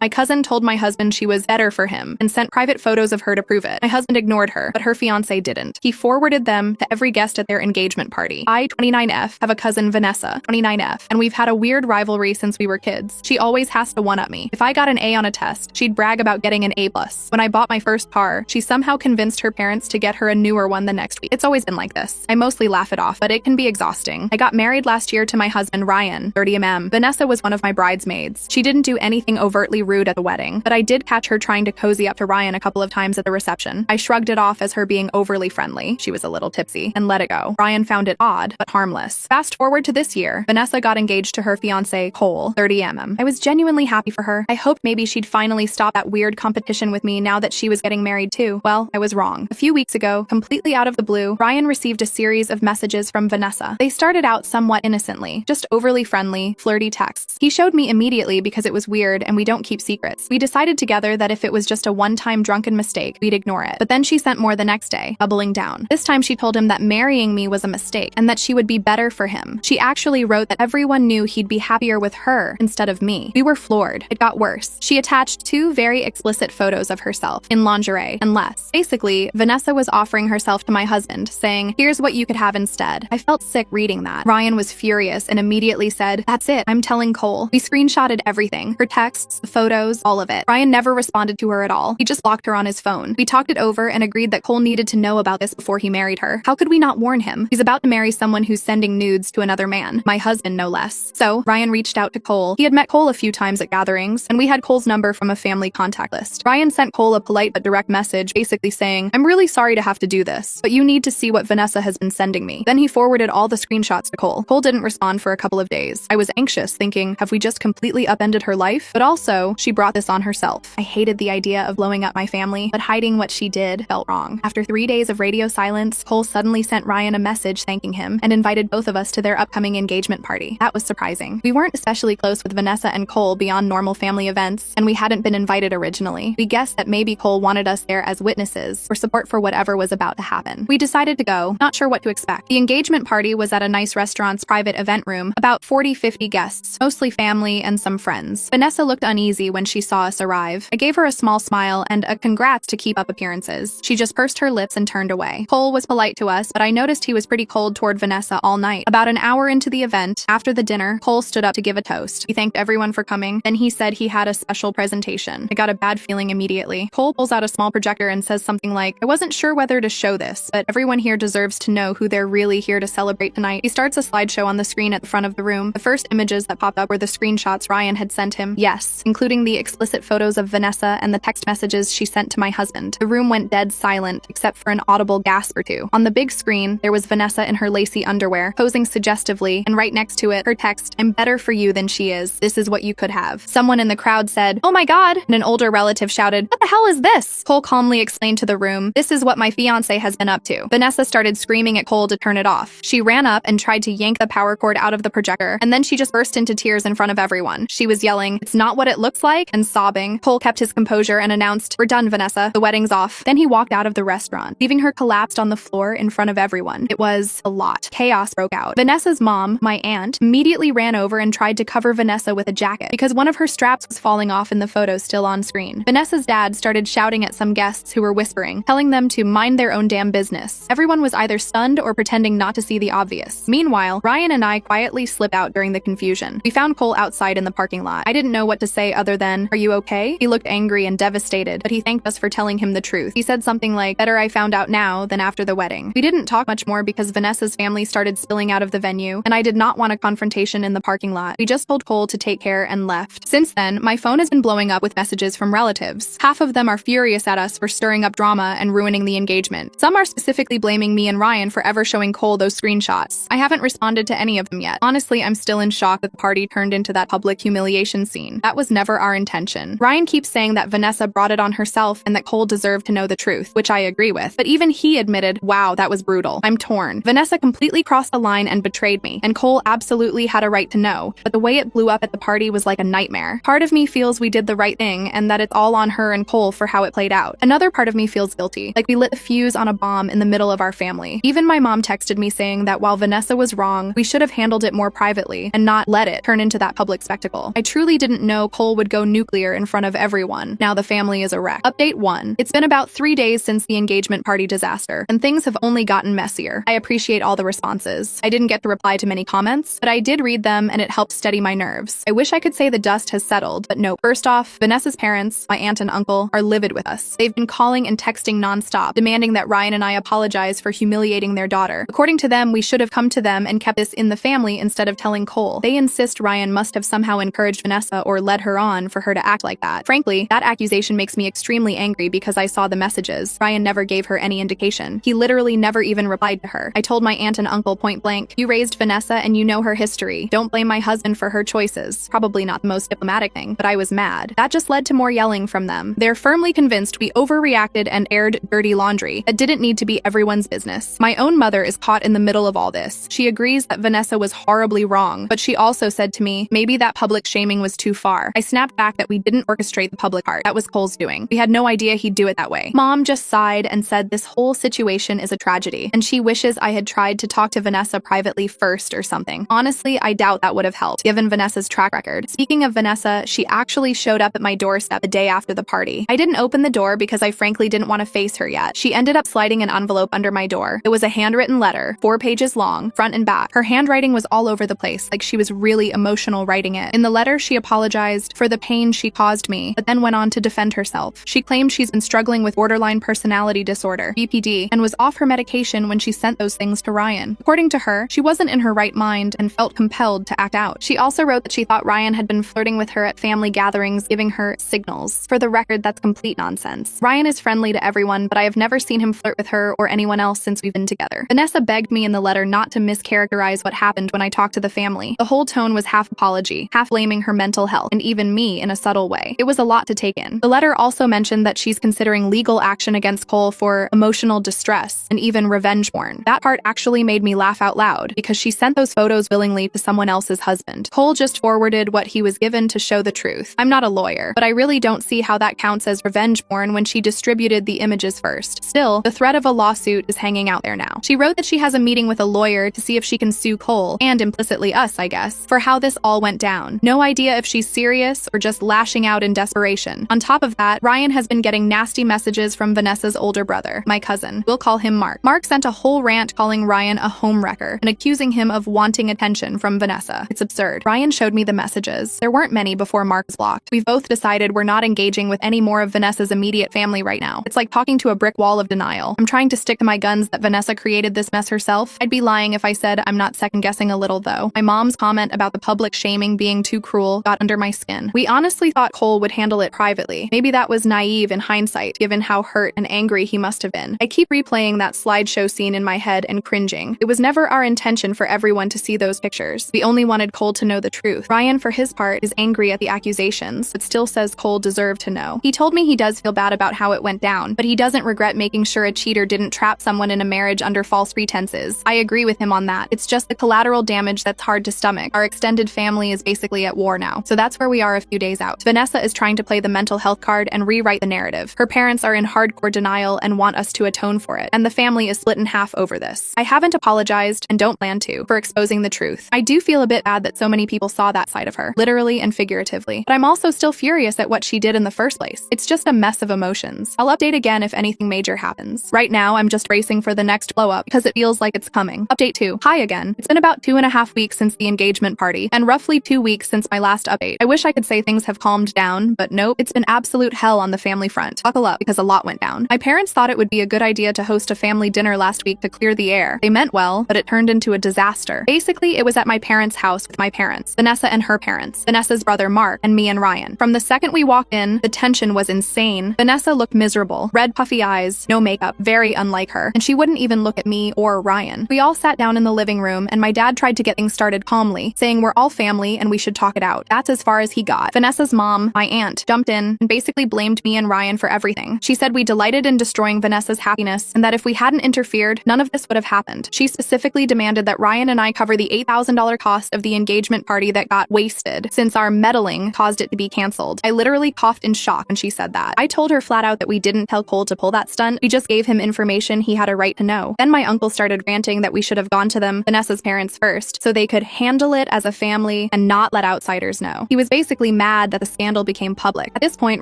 My cousin told my husband she was better for him and sent private photos of her to prove it. My husband ignored her, but her fiancé didn't. He forwarded them to every guest at their engagement party. I, 29F, have a cousin, Vanessa, 29F, and we've had a weird rivalry since we were kids. She always has to one-up me. If I got an A on a test, she'd brag about getting an A+. When I bought my first car, she somehow convinced her parents to get her a newer one the next week. It's always been like this. I mostly laugh it off, but it can be exhausting. I got married last year to my husband, Ryan, 30mm. Vanessa was one of my bridesmaids. She didn't do anything overtly rude at the wedding, but I did catch her trying to cozy up to Ryan a couple of times at the reception. I shrugged it off as her being overly friendly. She was a little tipsy, and let it go. Ryan found it odd, but harmless. Fast forward to this year, Vanessa got engaged to her fiancé, Cole, 30mm. I was genuinely happy for her. I hoped maybe she'd finally stop that weird competition with me now that she was getting married too. Well, I was wrong. A few weeks ago, completely out of the blue, Ryan received a series of messages from Vanessa. They started out somewhat innocently, just overly friendly, flirty texts. He showed me immediately because it was weird and we don't keep secrets. We decided together that if it was just a one-time drunken mistake, we'd ignore it. But then she sent more the next day, bubbling down. This time she told him that marrying me was a mistake and that she would be better for him. She actually wrote that everyone knew he'd be happier with her instead of me. We were floored. It got worse. She attached 2 very explicit photos of herself in lingerie and less. Basically, Vanessa was offering herself to my husband, saying, "Here's what you could have instead." I felt sick reading that. Ryan was furious and immediately said, "That's it, I'm telling Cole." We screenshotted everything, her texts, the photos, all of it. Ryan never responded to her at all. He just blocked her on his phone. We talked it over and agreed that Cole needed to know about this before he married her. How could we not warn him? He's about to marry someone who's sending nudes to another man, my husband no less. So Ryan reached out to Cole. He had met Cole a few times at gatherings, and we had Cole's number from a family contact list. Ryan sent Cole a polite but direct message, basically saying, "I'm really sorry to have to do this, but you need to see what Vanessa has been sending me." Then he forwarded all the screenshots to Cole. Cole didn't respond for a couple of days. I was anxious, thinking, have we just completely upended her life? But also, she brought this on herself. I hated the idea of blowing up my family, but hiding what she did felt wrong. After 3 days of radio silence, Cole suddenly sent Ryan a message thanking him and invited both of us to their upcoming engagement party. That was surprising. We weren't especially close with Vanessa and Cole beyond normal family events, and we hadn't been invited originally. We guessed that maybe Cole wanted us there as witnesses or support for whatever was about to happen. We decided to go, not sure what to expect. The engagement party was at a nice restaurant's private event room, about 40-50 guests, mostly family and some friends. Vanessa looked uneasy when she saw us arrive. I gave her a small smile and a congrats to keep up appearances. She just pursed her lips and turned away. Cole was polite to us, but I noticed he was pretty cold toward Vanessa all night. About an hour into the event, after the dinner, Cole stood up to give a toast. He thanked everyone for coming, then he said he had a special presentation. I got a bad feeling immediately. Cole pulls out a small projector and says something like, "I wasn't sure whether to show this, but everyone here deserves to know who they're really here to celebrate tonight." He starts a slideshow on the screen at the front of the room. The first images that popped up were the screenshots Ryan had sent him. Yes, including the explicit photos of Vanessa and the text messages she sent to my husband. The room went dead silent, except for an audible gasp or two. On the big screen, there was Vanessa in her lacy underwear, posing suggestively, and right next to it, her text, "I'm better for you than she is. This is what you could have." Someone in the crowd said, "Oh my god," and an older relative shouted, "What the hell is this?" Cole calmly explained to the room, "This is what my fiancé has been up to." Vanessa started screaming at Cole to turn it off. She ran up and tried to yank the power cord out of the projector, and then she just burst into tears in front of everyone. She was yelling, "It's not what it looks like," and sobbing. Cole kept his composure and announced, "We're done, Vanessa. The wedding's off." Then he walked out of the restaurant, leaving her collapsed on the floor in front of everyone. It was a lot. Chaos broke out. Vanessa's mom, my aunt, immediately ran over and tried to cover Vanessa with a jacket because one of her straps was falling off in the photo still on screen. Vanessa's dad started shouting at some guests who were whispering, telling them to mind their own damn business. Everyone was either stunned or pretending not to see the obvious. Meanwhile, Ryan and I quietly slip out during the confusion. We found Cole outside in the parking lot. I didn't know what to say other than, "Are you okay?" He looked angry and devastated, but he thanked us for telling him the truth. He said something like, "Better I found out now than after the wedding." We didn't talk much more because Vanessa's family started spilling out of the venue, and I did not want a confrontation in the parking lot. We just told Cole to take care and left. Since then, my phone has been blowing up with messages from relatives. Half of them are furious at us for stirring up drama and ruining the engagement. Some are specifically blaming me and Ryan for ever showing Cole those screenshots. I haven't responded to any of them yet. Honestly, I'm still in shock that the party turned into that public humiliation scene. That was never our intention. Ryan keeps saying that Vanessa brought it on herself and that Cole deserved to know the truth, which I agree with. But even he admitted, wow, that was brutal. I'm torn. Vanessa completely crossed the line and betrayed me, and Cole absolutely had a right to know, but the way it blew up at the party was like a nightmare. Part of me feels we did the right thing and that it's all on her and Cole for how it played out. Another part of me feels guilty, like we lit the fuse on a bomb in the middle of our family. Even my mom texted me saying that while Vanessa was wrong, we should have handled it more privately and not let it turn into that public spectacle. I truly didn't know Cole would would go nuclear in front of everyone. Now the family is a wreck. Update 1. It's been about 3 days since the engagement party disaster, and things have only gotten messier. I appreciate all the responses. I didn't get to reply to many comments, but I did read them and it helped steady my nerves. I wish I could say the dust has settled, but no. First off, Vanessa's parents, my aunt and uncle, are livid with us. They've been calling and texting nonstop, demanding that Ryan and I apologize for humiliating their daughter. According to them, we should have come to them and kept this in the family instead of telling Cole. They insist Ryan must have somehow encouraged Vanessa or led her on for her to act like that. Frankly, that accusation makes me extremely angry because I saw the messages. Ryan never gave her any indication. He literally never even replied to her. I told my aunt and uncle point blank, "You raised Vanessa and you know her history. Don't blame my husband for her choices." Probably not the most diplomatic thing, but I was mad. That just led to more yelling from them. They're firmly convinced we overreacted and aired dirty laundry that didn't need to be everyone's business. My own mother is caught in the middle of all this. She agrees that Vanessa was horribly wrong, but she also said to me, maybe that public shaming was too far. I snapped back that we didn't orchestrate the public part. That was Cole's doing. We had no idea he'd do it that way. Mom just sighed and said this whole situation is a tragedy, and she wishes I had tried to talk to Vanessa privately first or something. Honestly, I doubt that would have helped, given Vanessa's track record. Speaking of Vanessa, she actually showed up at my doorstep the day after the party. I didn't open the door because I frankly didn't want to face her yet. She ended up sliding an envelope under my door. It was a handwritten letter, 4 pages long, front and back. Her handwriting was all over the place, like she was really emotional writing it. In the letter, she apologized for the pain she caused me, but then went on to defend herself. She claimed she's been struggling with borderline personality disorder, BPD, and was off her medication when she sent those things to Ryan. According to her, she wasn't in her right mind and felt compelled to act out. She also wrote that she thought Ryan had been flirting with her at family gatherings, giving her signals. For the record, that's complete nonsense. Ryan is friendly to everyone, but I have never seen him flirt with her or anyone else since we've been together. Vanessa begged me in the letter not to mischaracterize what happened when I talked to the family. The whole tone was half apology, half blaming her mental health, and even me in a subtle way. It was a lot to take in. The letter also mentioned that she's considering legal action against Cole for emotional distress and even revenge porn. That part actually made me laugh out loud because she sent those photos willingly to someone else's husband. Cole just forwarded what he was given to show the truth. I'm not a lawyer, but I really don't see how that counts as revenge porn when she distributed the images first. Still, the threat of a lawsuit is hanging out there now. She wrote that she has a meeting with a lawyer to see if she can sue Cole, and implicitly us, I guess, for how this all went down. No idea if she's serious or just lashing out in desperation. On top of that, Ryan has been getting nasty messages from Vanessa's older brother, my cousin. We'll call him Mark. Mark sent a whole rant calling Ryan a homewrecker and accusing him of wanting attention from Vanessa. It's absurd. Ryan showed me the messages. There weren't many before Mark was blocked. We've both decided we're not engaging with any more of Vanessa's immediate family right now. It's like talking to a brick wall of denial. I'm trying to stick to my guns that Vanessa created this mess herself. I'd be lying if I said I'm not second-guessing a little, though. My mom's comment about the public shaming being too cruel got under my skin. We honestly thought Cole would handle it privately. Maybe that was naive in hindsight, given how hurt and angry he must have been. I keep replaying that slideshow scene in my head and cringing. It was never our intention for everyone to see those pictures. We only wanted Cole to know the truth. Ryan, for his part, is angry at the accusations, but still says Cole deserved to know. He told me he does feel bad about how it went down, but he doesn't regret making sure a cheater didn't trap someone in a marriage under false pretenses. I agree with him on that. It's just the collateral damage that's hard to stomach. Our extended family is basically at war now, so that's where we are a few days out. Vanessa is trying to play the mental health card and rewrite the narrative. Her parents are in hardcore denial and want us to atone for it, and the family is split in half over this. I haven't apologized, and don't plan to, for exposing the truth. I do feel a bit bad that so many people saw that side of her, literally and figuratively, but I'm also still furious at what she did in the first place. It's just a mess of emotions. I'll update again if anything major happens. Right now, I'm just racing for the next blow-up because it feels like it's coming. Update 2. Hi again. It's been about 2.5 weeks since the engagement party, and roughly 2 weeks since my last update. I wish I could say things have calmed down, but nope, it's been absolute hell on the family front. Buckle up, because a lot went down. My parents thought it would be a good idea to host a family dinner last week to clear the air. They meant well, but it turned into a disaster. Basically, it was at my parents' house with my parents, Vanessa and her parents, Vanessa's brother Mark, and me and Ryan. From the second we walked in, the tension was insane. Vanessa looked miserable, red puffy eyes, no makeup, very unlike her, and she wouldn't even look at me or Ryan. We all sat down in the living room, and my dad tried to get things started calmly, saying we're all family and we should talk it out. That's as far as he got. Vanessa's mom, my aunt, jumped in and basically blamed me and Ryan for everything. She said we delighted in destroying Vanessa's happiness and that if we hadn't interfered, none of this would have happened. She specifically demanded that Ryan and I cover the $8,000 cost of the engagement party that got wasted, since our meddling caused it to be canceled. I literally coughed in shock when she said that. I told her flat out that we didn't tell Cole to pull that stunt. We just gave him information he had a right to know. Then my uncle started ranting that we should have gone to Vanessa's parents first, so they could handle it as a family and not let outsiders know. He was basically mad that the scandal became public. At this point,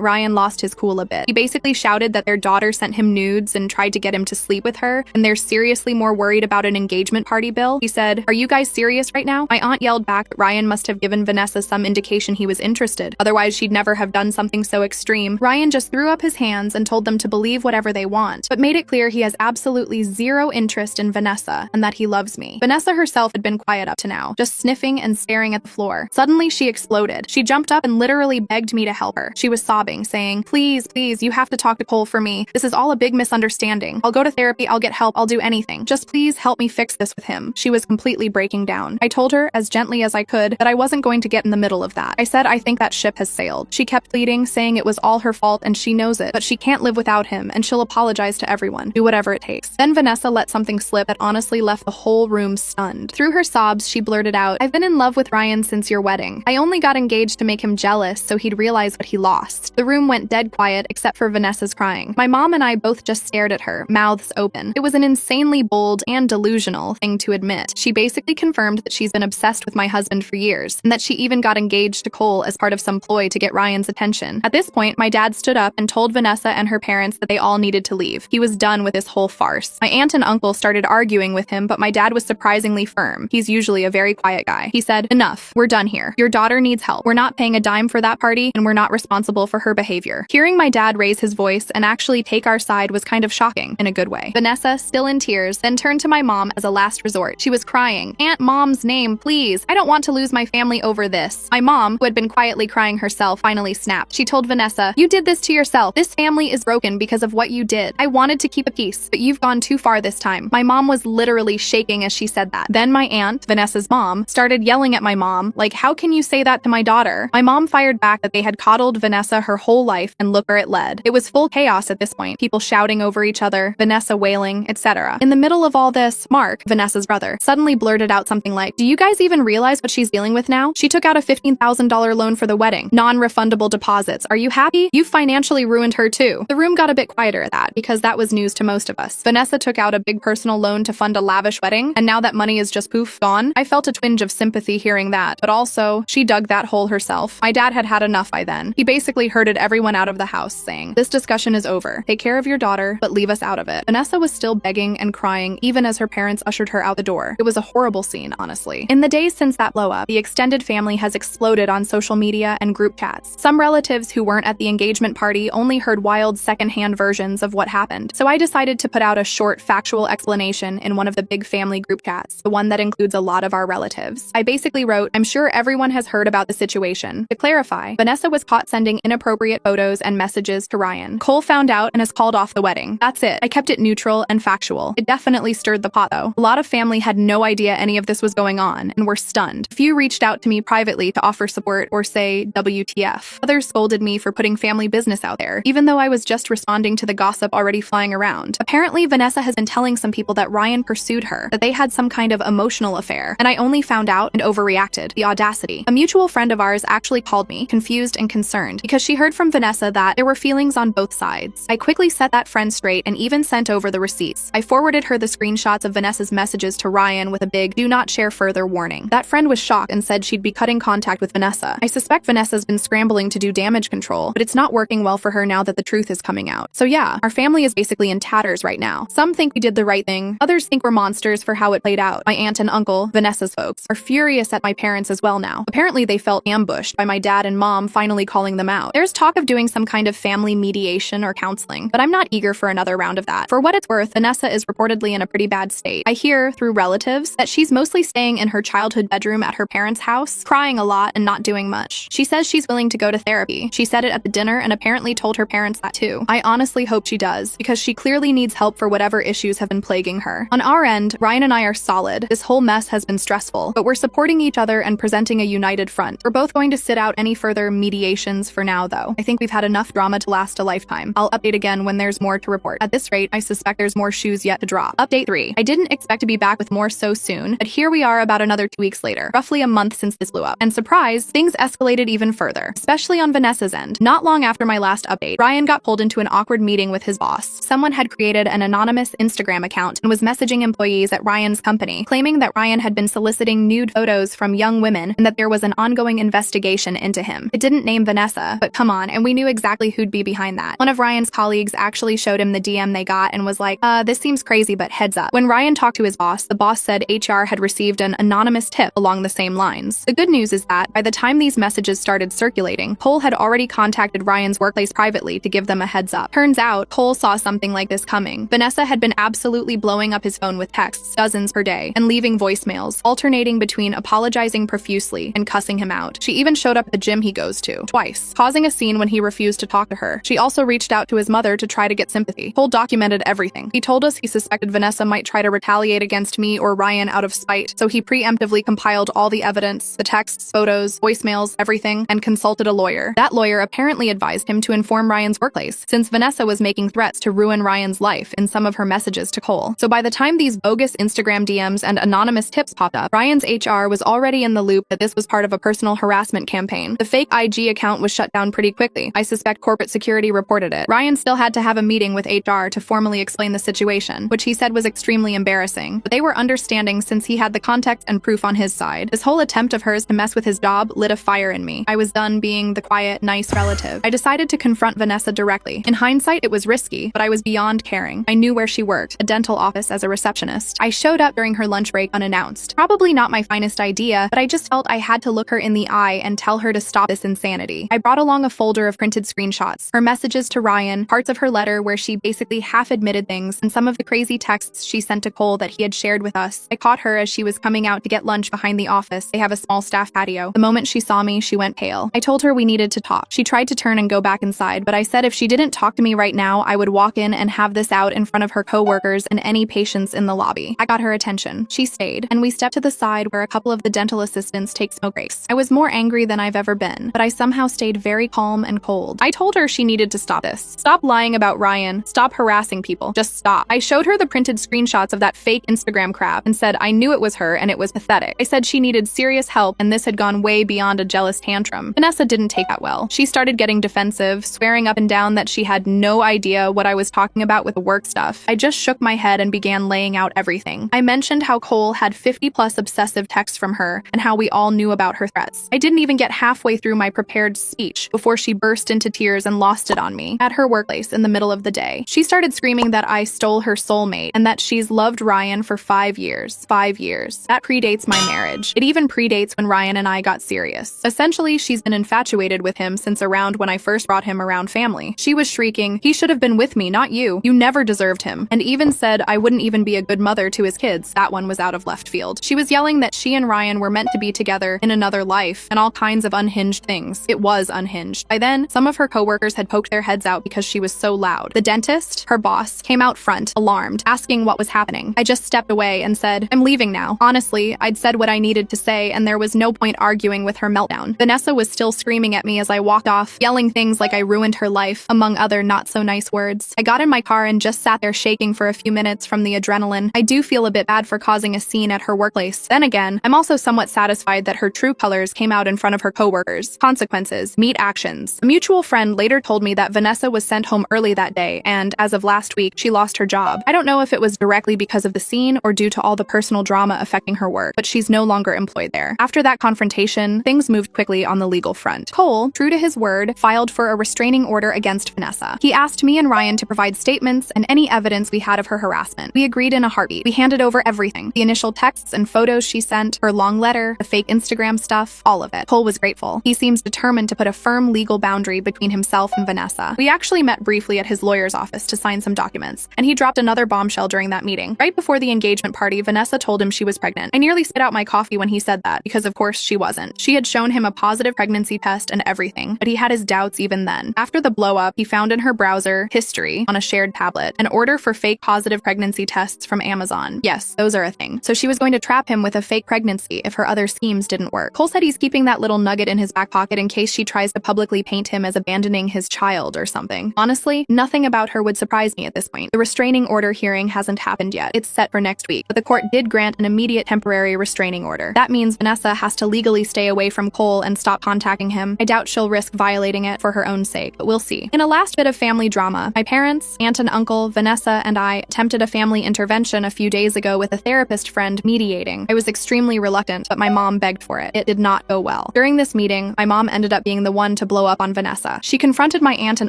Ryan lost his cool a bit. He basically shouted that their daughter sent him nudes and tried to get him to sleep with her, and they're seriously more worried about an engagement party bill. He said, "Are you guys serious right now?" My aunt yelled back that Ryan must have given Vanessa some indication he was interested. Otherwise, she'd never have done something so extreme. Ryan just threw up his hands and told them to believe whatever they want, but made it clear he has absolutely zero interest in Vanessa and that he loves me. Vanessa herself had been quiet up to now, just sniffing and staring at the floor. Suddenly, she exploded. She jumped up and literally begged me to help her. She was sobbing, saying, "Please, please, you have to talk to Cole for me. This is all a big misunderstanding. I'll go to therapy, I'll get help, I'll do anything. Just please help me fix this with him." She was completely breaking down. I told her, as gently as I could, that I wasn't going to get in the middle of that. I said I think that ship has sailed. She kept pleading, saying it was all her fault and she knows it, but she can't live without him and she'll apologize to everyone. Do whatever it takes. Then Vanessa let something slip that honestly left the whole room stunned. Through her sobs, she blurted out, "I've been in love with Ryan since your wedding. I only got engaged to make him jealous so he'd realize what he lost." The room went dead quiet except for Vanessa's crying. My mom and I both just stared at her, mouths open. It was an insanely bold and delusional thing to admit. She basically confirmed that she's been obsessed with my husband for years, and that she even got engaged to Cole as part of some ploy to get Ryan's attention. At this point, my dad stood up and told Vanessa and her parents that they all needed to leave. He was done with this whole farce. My aunt and uncle started arguing with him, but my dad was surprisingly firm. He's usually a very quiet guy. He said, "Enough. We're done here. Your daughter needs help. We're not paying a dime for that party, and we're not responsible for her behavior." Hearing my dad raise his voice and actually take our side was kind of shocking, in a good way. Vanessa, still in tears, then turned to my mom as a last resort. She was crying, "Aunt Mom's name, please. I don't want to lose my family over this." My mom, who had been quietly crying herself, finally snapped. She told Vanessa, "You did this to yourself. This family is broken because of what you did. I wanted to keep a peace, but you've gone too far this time." My mom was literally shaking as she said that. Then my aunt, Vanessa's mom, started yelling at my mom, like, "How can you say that to my daughter?" My mom fired back that they had coddled Vanessa her whole life and look where it led. It was full chaos at this point. People shouting over each other, Vanessa wailing, etc. In the middle of all this, Mark, Vanessa's brother, suddenly blurted out something like, "Do you guys even realize what she's dealing with now? She took out a $15,000 loan for the wedding. Non-refundable deposits. Are you happy? You financially ruined her too." The room got a bit quieter at that, because that was news to most of us. Vanessa took out a big personal loan to fund a lavish wedding, and now that money is just poof, gone. I felt a twinge of sympathy hearing that, but also, she dug that hole herself. My dad had had enough by then. He basically herded everyone out of the house, saying, "This discussion is over. Take care of your daughter, but leave us out of it." Vanessa was still begging and crying, even as her parents ushered her out the door. It was a horrible scene, honestly. In the days since that blow-up, the extended family has exploded on social media and group chats. Some relatives who weren't at the engagement party only heard wild secondhand versions of what happened. So I decided to put out a short factual explanation in one of the big family group chats, the one that includes a lot of our relatives. I basically wrote, "I'm sure everyone has heard about the situation. To clarify, Vanessa was caught sending inappropriate photos and messages to Ryan. Cole found out and has called off the wedding. That's it." I kept it neutral and factual. It definitely stirred the pot though. A lot of family had no idea any of this was going on and were stunned. A few reached out to me privately to offer support or say WTF. Others scolded me for putting family business out there, even though I was just responding to the gossip already flying around. Apparently, Vanessa has been telling some people that Ryan pursued her, that they had some kind of emotional affair, and I only found out and overreacted. The audacity. A mutual friend of ours actually called me, confused and concerned, because she heard from Vanessa that there were feelings on both sides. I quickly set that friend straight and even sent over the receipts. I forwarded her the screenshots of Vanessa's messages to Ryan with a big "do not share further" warning. That friend was shocked and said she'd be cutting contact with Vanessa. I suspect Vanessa's been scrambling to do damage control, but it's not working well for her now that the truth is coming out. So yeah, our family is basically in tatters right now. Some think we did the right thing, others think we're monsters for how it played out. My aunt and uncle, Vanessa's folks, are furious at my parents as well now. Apparently they felt ambushed by my dad and mom finally calling them out. There's talk of doing some kind of family mediation or counseling, but I'm not eager for another round of that. For what it's worth, Vanessa is reportedly in a pretty bad state. I hear, through relatives, that she's mostly staying in her childhood bedroom at her parents' house, crying a lot and not doing much. She says she's willing to go to therapy. She said it at the dinner and apparently told her parents that too. I honestly hope she does, because she clearly needs help for whatever issues have been plaguing her. On our end, Ryan and I are solid. This whole mess has been stressful, but we're supporting each other and presenting a united front. We're both going to sit out any further mediations for now, though. I think we've had enough drama to last a lifetime. I'll update again when there's more to report. At this rate, I suspect there's more shoes yet to drop. Update 3. I didn't expect to be back with more so soon, but here we are about another 2 weeks later, roughly a month since this blew up. And surprise, things escalated even further, especially on Vanessa's end. Not long after my last update, Ryan got pulled into an awkward meeting with his boss. Someone had created an anonymous Instagram account and was messaging employees at Ryan's company, claiming that Ryan had been soliciting nude photos from young women and that there was an ongoing investigation investigation into him. It didn't name Vanessa, but come on, and we knew exactly who'd be behind that. One of Ryan's colleagues actually showed him the DM they got and was like, this seems crazy, but heads up. When Ryan talked to his boss, the boss said HR had received an anonymous tip along the same lines. The good news is that by the time these messages started circulating, Cole had already contacted Ryan's workplace privately to give them a heads up. Turns out, Cole saw something like this coming. Vanessa had been absolutely blowing up his phone with texts, dozens per day, and leaving voicemails, alternating between apologizing profusely and cussing him out. She even showed up at the gym he goes to, twice, causing a scene when he refused to talk to her. She also reached out to his mother to try to get sympathy. Cole documented everything. He told us he suspected Vanessa might try to retaliate against me or Ryan out of spite, so he preemptively compiled all the evidence, the texts, photos, voicemails, everything, and consulted a lawyer. That lawyer apparently advised him to inform Ryan's workplace, since Vanessa was making threats to ruin Ryan's life in some of her messages to Cole. So by the time these bogus Instagram DMs and anonymous tips popped up, Ryan's HR was already in the loop that this was part of a personal harassment campaign. The fake IG account was shut down pretty quickly. I suspect corporate security reported it. Ryan still had to have a meeting with HR to formally explain the situation, which he said was extremely embarrassing, but they were understanding since he had the context and proof on his side. This whole attempt of hers to mess with his job lit a fire in me. I was done being the quiet, nice relative. I decided to confront Vanessa directly. In hindsight, it was risky, but I was beyond caring. I knew where she worked, a dental office as a receptionist. I showed up during her lunch break unannounced. Probably not my finest idea, but I just felt I had to look her in the eye and tell her to stop this insanity. I brought along a folder of printed screenshots, her messages to Ryan, parts of her letter where she basically half admitted things, and some of the crazy texts she sent to Cole that he had shared with us. I caught her as she was coming out to get lunch behind the office. They have a small staff patio. The moment she saw me, she went pale. I told her we needed to talk. She tried to turn and go back inside, but I said if she didn't talk to me right now, I would walk in and have this out in front of her coworkers and any patients in the lobby. I got her attention. She stayed, and we stepped to the side where a couple of the dental assistants take smoke breaks. I was more angry than I've ever been, but I somehow stayed very calm and cold. I told her she needed to stop this. Stop lying about Ryan. Stop harassing people. Just stop. I showed her the printed screenshots of that fake Instagram crap and said I knew it was her and it was pathetic. I said she needed serious help and this had gone way beyond a jealous tantrum. Vanessa didn't take that well. She started getting defensive, swearing up and down that she had no idea what I was talking about with the work stuff. I just shook my head and began laying out everything. I mentioned how Cole had 50+ obsessive texts from her and how we all knew about her threats. I didn't even get halfway through my prepared speech before she burst into tears and lost it on me at her workplace in the middle of the day. She started screaming that I stole her soulmate and that she's loved Ryan for 5 years. 5 years. That predates my marriage. It even predates when Ryan and I got serious. Essentially, she's been infatuated with him since around when I first brought him around family. She was shrieking, "He should have been with me, not you. You never deserved him." And even said I wouldn't even be a good mother to his kids. That one was out of left field. She was yelling that she and Ryan were meant to be together in another life and all kinds of unhinged things. It was unhinged. By then, some of her coworkers had poked their heads out because she was so loud. The dentist, her boss, came out front, alarmed, asking what was happening. I just stepped away and said, "I'm leaving now." Honestly, I'd said what I needed to say and there was no point arguing with her meltdown. Vanessa was still screaming at me as I walked off, yelling things like I ruined her life, among other not so nice words. I got in my car and just sat there shaking for a few minutes from the adrenaline. I do feel a bit bad for causing a scene at her workplace. Then again, I'm also somewhat satisfied that her true colors came out in front of her coworkers. Consequences. Meet actions. A mutual friend later told me that Vanessa was sent home early that day and, as of last week, she lost her job. I don't know if it was directly because of the scene or due to all the personal drama affecting her work, but she's no longer employed there. After that confrontation, things moved quickly on the legal front. Cole, true to his word, filed for a restraining order against Vanessa. He asked me and Ryan to provide statements and any evidence we had of her harassment. We agreed in a heartbeat. We handed over everything. The initial texts and photos she sent, her long letter, the fake Instagram stuff, all of it. Cole was grateful. He seems determined to put a firm legal boundary between himself and Vanessa. We actually met briefly at his lawyer's office to sign some documents, and he dropped another bombshell during that meeting. Right before the engagement party, Vanessa told him she was pregnant. I nearly spit out my coffee when he said that, because of course she wasn't. She had shown him a positive pregnancy test and everything, but he had his doubts even then. After the blow-up, he found in her browser, history, on a shared tablet, an order for fake positive pregnancy tests from Amazon. Yes, those are a thing. So she was going to trap him with a fake pregnancy if her other schemes didn't work. Cole said he's keeping that little nugget in his back pocket in case she tries to publicly paint him as abandoning his child or something. Honestly, nothing about her would surprise me at this point. The restraining order hearing hasn't happened yet. It's set for next week, but the court did grant an immediate temporary restraining order. That means Vanessa has to legally stay away from Cole and stop contacting him. I doubt she'll risk violating it for her own sake, but we'll see. In a last bit of family drama, my parents, aunt and uncle, Vanessa, and I attempted a family intervention a few days ago with a therapist friend mediating. I was extremely reluctant, but my mom begged for it. It did not go well. During During this meeting, my mom ended up being the one to blow up on Vanessa. She confronted my aunt and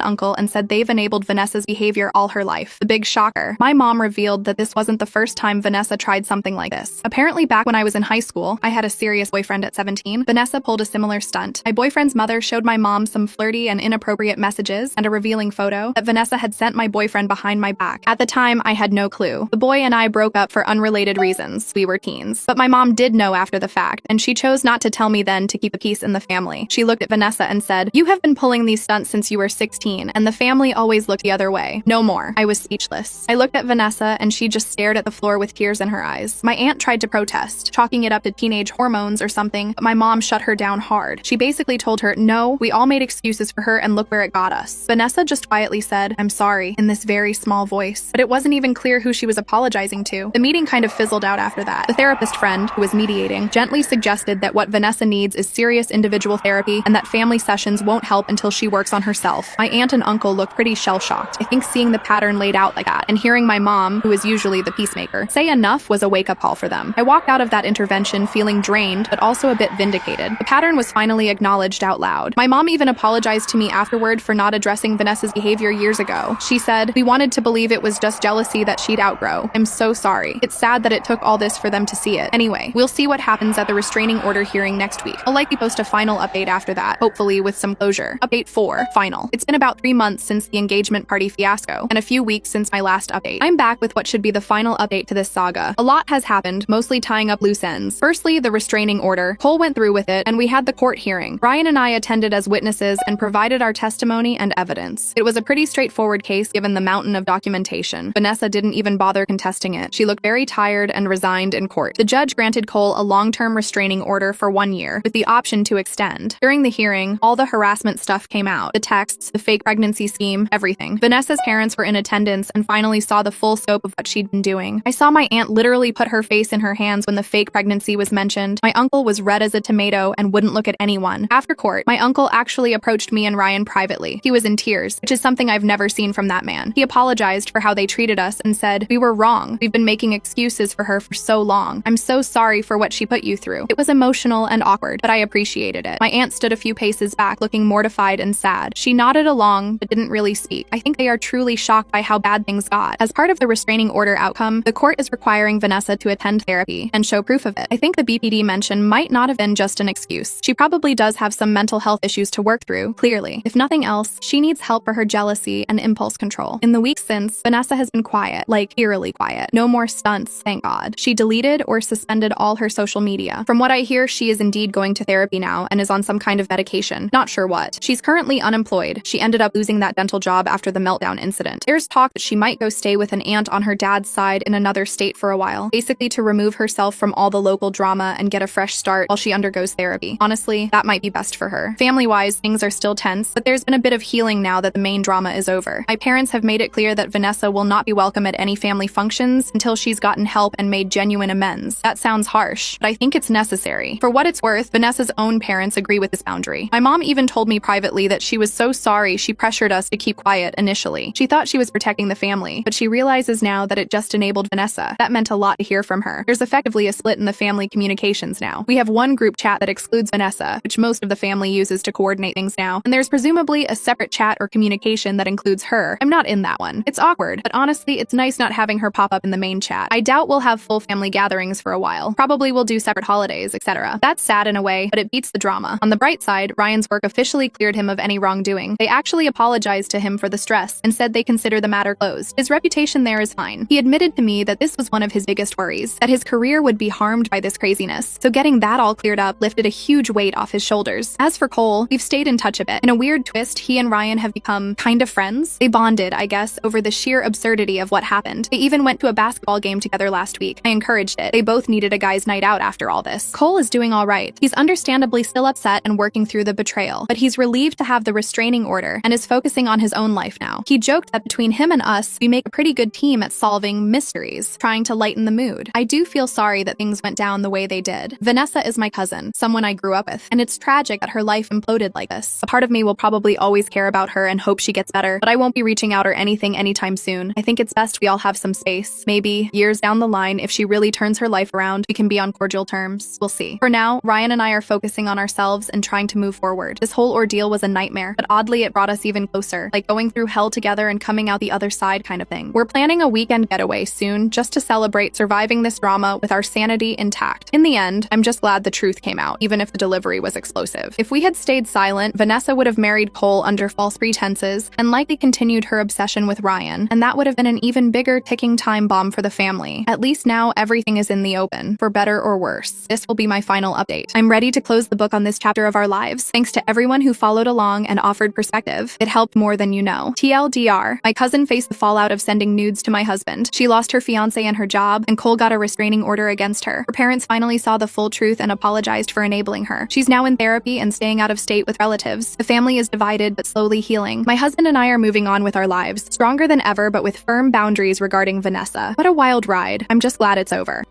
uncle and said they've enabled Vanessa's behavior all her life. The big shocker. My mom revealed that this wasn't the first time Vanessa tried something like this. Apparently back when I was in high school, I had a serious boyfriend at 17. Vanessa pulled a similar stunt. My boyfriend's mother showed my mom some flirty and inappropriate messages and a revealing photo that Vanessa had sent my boyfriend behind my back. At the time, I had no clue. The boy and I broke up for unrelated reasons. We were teens. But my mom did know after the fact, and she chose not to tell me then to keep the peace in the family. She looked at Vanessa and said, "You have been pulling these stunts since you were 16, and the family always looked the other way." No more. I was speechless. I looked at Vanessa, and she just stared at the floor with tears in her eyes. My aunt tried to protest, chalking it up to teenage hormones or something, but my mom shut her down hard. She basically told her, "No, we all made excuses for her and look where it got us." Vanessa just quietly said, "I'm sorry," in this very small voice, but it wasn't even clear who she was apologizing to. The meeting kind of fizzled out after that. The therapist friend, who was mediating, gently suggested that what Vanessa needs is serious individual therapy and that family sessions won't help until she works on herself. My aunt and uncle looked pretty shell-shocked. I think seeing the pattern laid out like that and hearing my mom, who is usually the peacemaker, say enough was a wake-up call for them. I walked out of that intervention feeling drained, but also a bit vindicated. The pattern was finally acknowledged out loud. My mom even apologized to me afterward for not addressing Vanessa's behavior years ago. She said, "We wanted to believe it was just jealousy that she'd outgrow. I'm so sorry. It's sad that it took all this for them to see it. Anyway, we'll see what happens at the restraining order hearing next week. I'll likely post a final update after that, hopefully with some closure." Update 4. Final. It's been about 3 months since the engagement party fiasco, and a few weeks since my last update. I'm back with what should be the final update to this saga. A lot has happened, mostly tying up loose ends. Firstly, the restraining order. Cole went through with it, and we had the court hearing. Ryan and I attended as witnesses and provided our testimony and evidence. It was a pretty straightforward case given the mountain of documentation. Vanessa didn't even bother contesting it. She looked very tired and resigned in court. The judge granted Cole a long-term restraining order for 1 year, with the option to extend. During the hearing, all the harassment stuff came out. The texts, the fake pregnancy scheme, everything. Vanessa's parents were in attendance and finally saw the full scope of what she'd been doing. I saw my aunt literally put her face in her hands when the fake pregnancy was mentioned. My uncle was red as a tomato and wouldn't look at anyone. After court, my uncle actually approached me and Ryan privately. He was in tears, which is something I've never seen from that man. He apologized for how they treated us and said, "We were wrong. We've been making excuses for her for so long. I'm so sorry for what she put you through." It was emotional and awkward, but I appreciated it. My aunt stood a few paces back, looking mortified and sad. She nodded along, but didn't really speak. I think they are truly shocked by how bad things got. As part of the restraining order outcome, the court is requiring Vanessa to attend therapy and show proof of it. I think the BPD mention might not have been just an excuse. She probably does have some mental health issues to work through, clearly. If nothing else, she needs help for her jealousy and impulse control. In the weeks since, Vanessa has been quiet, like eerily quiet. No more stunts, thank God. She deleted or suspended all her social media. From what I hear, she is indeed going to therapy now and is on some kind of medication. Not sure what. She's currently unemployed. She ended up losing that dental job after the meltdown incident. There's talk that she might go stay with an aunt on her dad's side in another state for a while, basically to remove herself from all the local drama and get a fresh start while she undergoes therapy. Honestly, that might be best for her. Family-wise, things are still tense, but there's been a bit of healing now that the main drama is over. My parents have made it clear that Vanessa will not be welcome at any family functions until she's gotten help and made genuine amends. That sounds harsh, but I think it's necessary. For what it's worth, Vanessa's own parents agree with this boundary. My mom even told me privately that she was so sorry she pressured us to keep quiet initially. She thought she was protecting the family, but she realizes now that it just enabled Vanessa. That meant a lot to hear from her. There's effectively a split in the family communications now. We have one group chat that excludes Vanessa, which most of the family uses to coordinate things now, and there's presumably a separate chat or communication that includes her. I'm not in that one. It's awkward, but honestly, it's nice not having her pop up in the main chat. I doubt we'll have full family gatherings for a while. Probably we'll do separate holidays, etc. That's sad in a way, but it beats the drama. On the bright side, Ryan's work officially cleared him of any wrongdoing. They actually apologized to him for the stress and said they consider the matter closed. His reputation there is fine. He admitted to me that this was one of his biggest worries, that his career would be harmed by this craziness. So getting that all cleared up lifted a huge weight off his shoulders. As for Cole, we've stayed in touch a bit. In a weird twist, he and Ryan have become kind of friends. They bonded, I guess, over the sheer absurdity of what happened. They even went to a basketball game together last week. I encouraged it. They both needed a guy's night out after all this. Cole is doing all right. He's understandably still upset and working through the betrayal, but he's relieved to have the restraining order and is focusing on his own life now. He joked that between him and us, we make a pretty good team at solving mysteries, trying to lighten the mood. I do feel sorry that things went down the way they did. Vanessa is my cousin, someone I grew up with, and it's tragic that her life imploded like this. A part of me will probably always care about her and hope she gets better, but I won't be reaching out or anything anytime soon. I think it's best we all have some space. Maybe years down the line, if she really turns her life around, we can be on cordial terms. We'll see. For now, Ryan and I are focused focusing on ourselves and trying to move forward. This whole ordeal was a nightmare, but oddly it brought us even closer, like going through hell together and coming out the other side kind of thing. We're planning a weekend getaway soon just to celebrate surviving this drama with our sanity intact. In the end, I'm just glad the truth came out, even if the delivery was explosive. If we had stayed silent, Vanessa would have married Cole under false pretenses and likely continued her obsession with Ryan, and that would have been an even bigger ticking time bomb for the family. At least now everything is in the open, for better or worse. This will be my final update. I'm ready to close the book on this chapter of our lives. Thanks to everyone who followed along and offered perspective. It helped more than you know. TLDR, my cousin faced the fallout of sending nudes to my husband. She lost her fiance and her job, and Cole got a restraining order against her. Her parents finally saw the full truth and apologized for enabling her. She's now in therapy and staying out of state with relatives. The family is divided but slowly healing. My husband and I are moving on with our lives, stronger than ever but with firm boundaries regarding Vanessa. What a wild ride. I'm just glad it's over.